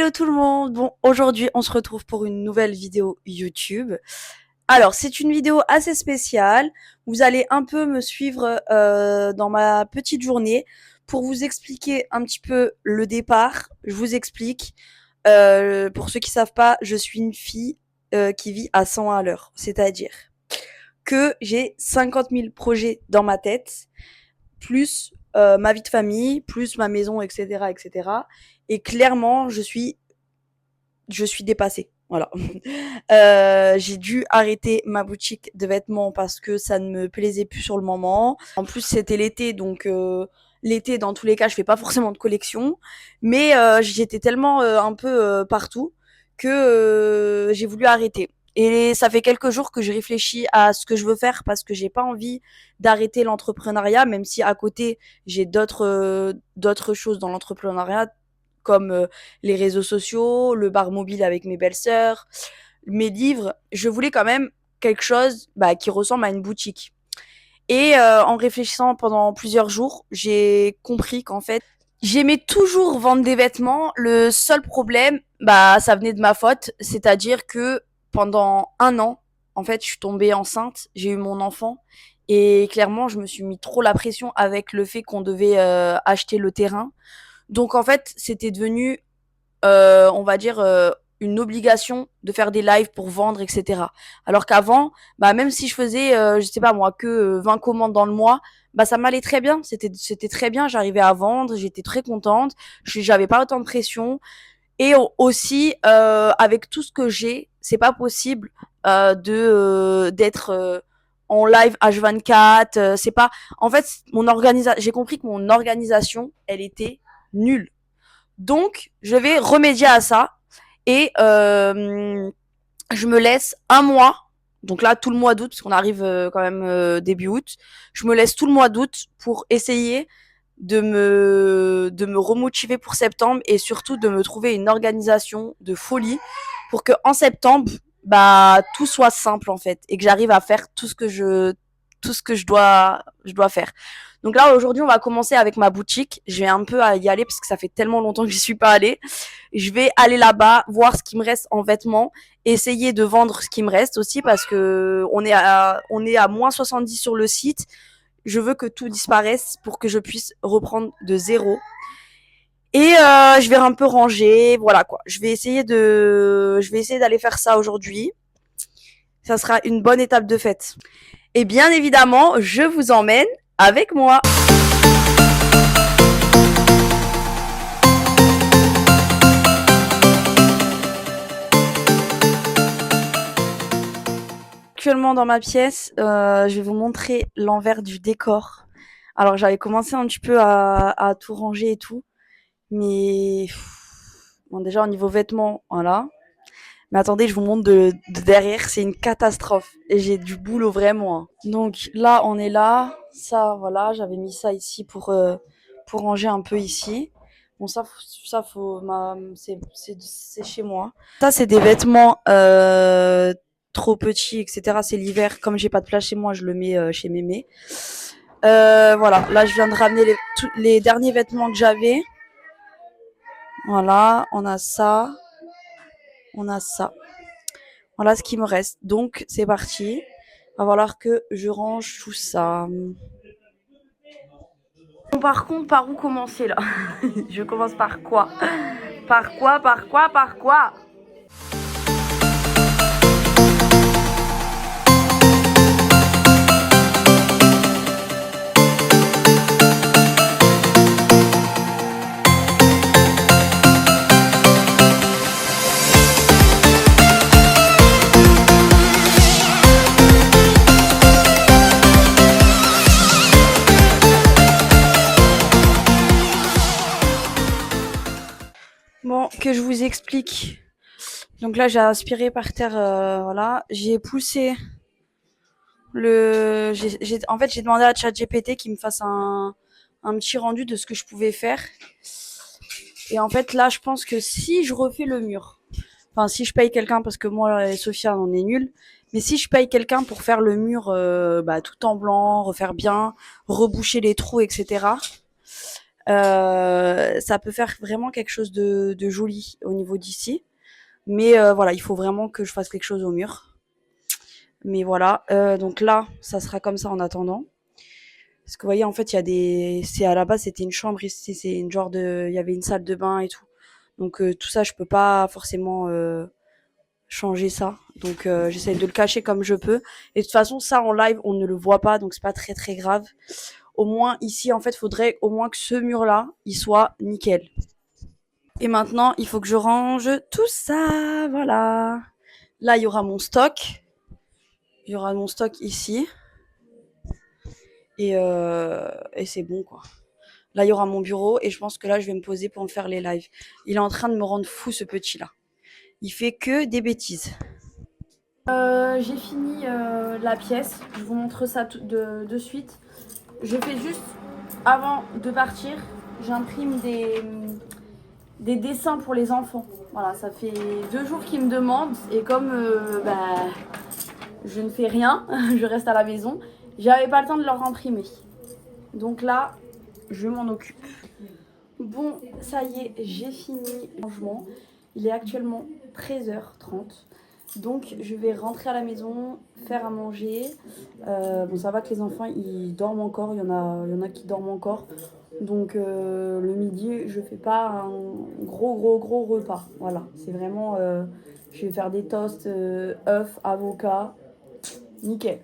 Hello tout le monde. Bon, aujourd'hui, on se retrouve pour une nouvelle vidéo YouTube. Alors, c'est une vidéo assez spéciale. Vous allez un peu me suivre dans ma petite journée pour vous expliquer un petit peu le départ. Je vous explique. Pour ceux qui savent pas, je suis une fille qui vit à 100 à l'heure. C'est-à-dire que j'ai 50 000 projets dans ma tête, plus ma vie de famille, plus ma maison, etc., etc. Et clairement, je suis dépassée. Voilà. J'ai dû arrêter ma boutique de vêtements parce que ça ne me plaisait plus sur le moment. En plus, c'était l'été, donc l'été, dans tous les cas, je fais pas forcément de collection. Mais j'étais tellement un peu partout que j'ai voulu arrêter. Et ça fait quelques jours que je réfléchis à ce que je veux faire parce que j'ai pas envie d'arrêter l'entrepreneuriat, même si à côté j'ai d'autres choses dans l'entrepreneuriat comme les réseaux sociaux, le bar mobile avec mes belles-sœurs, mes livres. Je voulais quand même quelque chose qui ressemble à une boutique. Et en réfléchissant pendant plusieurs jours, j'ai compris qu'en fait, j'aimais toujours vendre des vêtements. Le seul problème, ça venait de ma faute. C'est-à-dire que pendant un an, en fait, je suis tombée enceinte, j'ai eu mon enfant. Et clairement, je me suis mis trop la pression avec le fait qu'on devait acheter le terrain. Donc en fait, c'était devenu on va dire, une obligation de faire des lives pour vendre, etc. Alors qu'avant, même si je faisais, je sais pas moi, que 20 commandes dans le mois, ça m'allait très bien. C'était très bien. J'arrivais à vendre, j'étais très contente. J'avais pas autant de pression. Et aussi, avec tout ce que j'ai, c'est pas possible d'être en live H24. C'est pas. En fait, j'ai compris que mon organisation, elle était nulle. Donc, je vais remédier à ça et je me laisse un mois. Donc là, tout le mois d'août, parce qu'on arrive quand même début août, je me laisse tout le mois d'août pour essayer de me remotiver pour septembre et surtout de me trouver une organisation de folie pour que en septembre, tout soit simple en fait et que j'arrive à faire tout ce que je dois faire. Donc là, aujourd'hui, on va commencer avec ma boutique. Je vais un peu y aller parce que ça fait tellement longtemps que j'y suis pas allée. Je vais aller là-bas, voir ce qui me reste en vêtements, essayer de vendre ce qui me reste aussi parce que on est à moins 70 sur le site. Je veux que tout disparaisse pour que je puisse reprendre de zéro. Et je vais un peu ranger, voilà quoi. Je vais essayer d'aller faire ça aujourd'hui. Ça sera une bonne étape de fête. Et bien évidemment, je vous emmène avec moi. Actuellement dans ma pièce, je vais vous montrer l'envers du décor. Alors j'avais commencé un petit peu à tout ranger et tout, mais bon déjà au niveau vêtements, voilà. Mais attendez, je vous montre de derrière, c'est une catastrophe. Et j'ai du boulot vraiment, hein. Donc là, on est là. Ça, voilà, j'avais mis ça ici pour ranger un peu ici. Bon, ça faut, c'est chez moi. Ça, c'est des vêtements trop petits, etc. C'est l'hiver. Comme j'ai pas de place chez moi, je le mets chez mémé. Voilà, là, je viens de ramener les derniers vêtements que j'avais. Voilà, on a ça. On a ça. Voilà ce qui me reste. Donc, c'est parti. Va falloir que je range tout ça. Bon, par contre, par où commencer là? Je commence par quoi? Par quoi? Par quoi? Par quoi? Bon, que je vous explique. Donc là, j'ai aspiré par terre, voilà. J'ai poussé en fait, j'ai demandé à ChatGPT qu'il me fasse un petit rendu de ce que je pouvais faire. Et en fait, là, je pense que si je refais le mur, enfin, si je paye quelqu'un, parce que moi et Sophia, on est nuls, mais si je paye quelqu'un pour faire le mur tout en blanc, refaire bien, reboucher les trous, etc., Ça peut faire vraiment quelque chose de joli au niveau d'ici. Mais voilà, il faut vraiment que je fasse quelque chose au mur. Mais voilà, donc là, ça sera comme ça en attendant. Parce que vous voyez, en fait, il y a des... C'est à la base, c'était une chambre ici, c'est une genre de... Il y avait une salle de bain et tout. Donc tout ça, je peux pas forcément changer ça. Donc j'essaie de le cacher comme je peux. Et de toute façon, ça en live, on ne le voit pas, donc c'est pas très très grave. Au moins ici, en fait, faudrait au moins que ce mur-là, il soit nickel. Et maintenant, il faut que je range tout ça, voilà. Là, il y aura mon stock. Il y aura mon stock ici. Et c'est bon, quoi. Là, il y aura mon bureau et je pense que là, je vais me poser pour me faire les lives. Il est en train de me rendre fou, ce petit-là. Il fait que des bêtises. J'ai fini la pièce. Je vous montre ça de suite. Je fais juste, avant de partir, j'imprime des dessins pour les enfants. Voilà, ça fait 2 jours qu'ils me demandent et comme je ne fais rien, je reste à la maison, j'avais pas le temps de leur imprimer. Donc là, je m'en occupe. Bon, ça y est, j'ai fini le rangement. Il est actuellement 13h30. Donc je vais rentrer à la maison, faire à manger. Bon, ça va que les enfants, ils dorment encore. Il y en a qui dorment encore. Donc le midi, je fais pas un gros repas. Voilà, c'est vraiment... je vais faire des toasts, œufs, avocats. Nickel.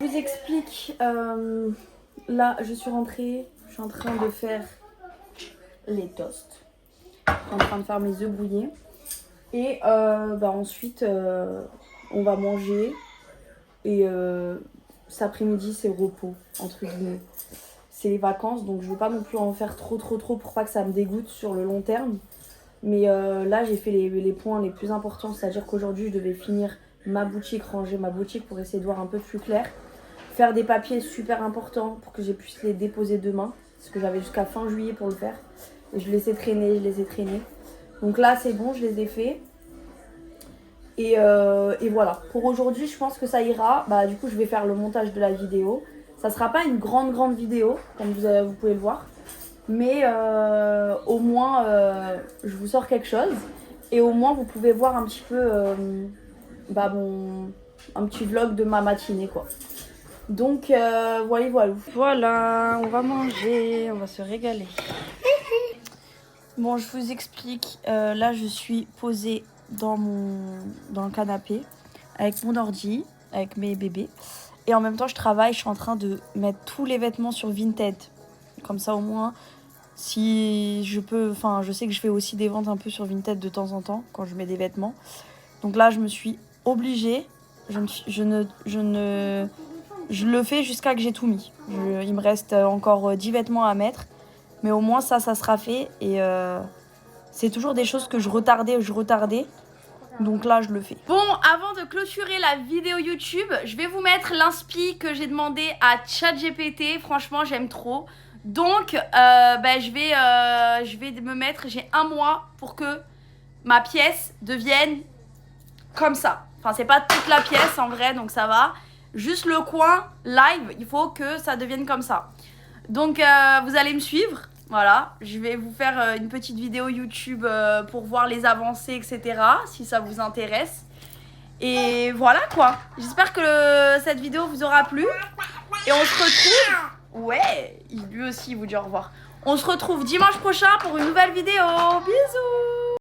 Je vous explique, là je suis rentrée, je suis en train de faire les toasts, je suis en train de faire mes œufs brouillés et ensuite on va manger et cet après-midi c'est repos entre guillemets, c'est les vacances donc je veux pas non plus en faire trop pour pas que ça me dégoûte sur le long terme, mais là j'ai fait les points les plus importants, c'est à dire qu'aujourd'hui je devais finir ma boutique, ranger ma boutique pour essayer de voir un peu plus clair. Faire des papiers super importants pour que je puisse les déposer demain. Parce que j'avais jusqu'à fin juillet pour le faire. Et je les ai traînés. Donc là, c'est bon, je les ai faits. Et voilà. Pour aujourd'hui, je pense que ça ira. Bah, du coup, je vais faire le montage de la vidéo. Ça sera pas une grande vidéo, comme vous pouvez le voir. Mais au moins, je vous sors quelque chose. Et au moins, vous pouvez voir un petit peu un petit vlog de ma matinée, quoi. Donc voilà. Voilà, on va manger, on va se régaler. Bon, je vous explique. Là, je suis posée dans le canapé avec mon ordi, avec mes bébés. Et en même temps, je travaille. Je suis en train de mettre tous les vêtements sur Vinted. Comme ça, au moins, si je peux... Enfin, je sais que je fais aussi des ventes un peu sur Vinted de temps en temps quand je mets des vêtements. Donc là, je me suis obligée. Je le fais jusqu'à que j'ai tout mis. Il me reste encore 10 vêtements à mettre. Mais au moins, ça sera fait. Et c'est toujours des choses que je retardais. Donc là, je le fais. Bon, avant de clôturer la vidéo YouTube, je vais vous mettre l'inspi que j'ai demandé à ChatGPT. Franchement, j'aime trop. Donc, je vais me mettre... J'ai 1 mois pour que ma pièce devienne comme ça. Enfin, c'est pas toute la pièce en vrai, donc ça va. Juste le coin live, il faut que ça devienne comme ça. Donc vous allez me suivre, voilà. Je vais vous faire une petite vidéo YouTube pour voir les avancées, etc. Si ça vous intéresse. Et voilà quoi. J'espère que cette vidéo vous aura plu. Et on se retrouve... Ouais, lui aussi il vous dit au revoir. On se retrouve dimanche prochain pour une nouvelle vidéo. Bisous.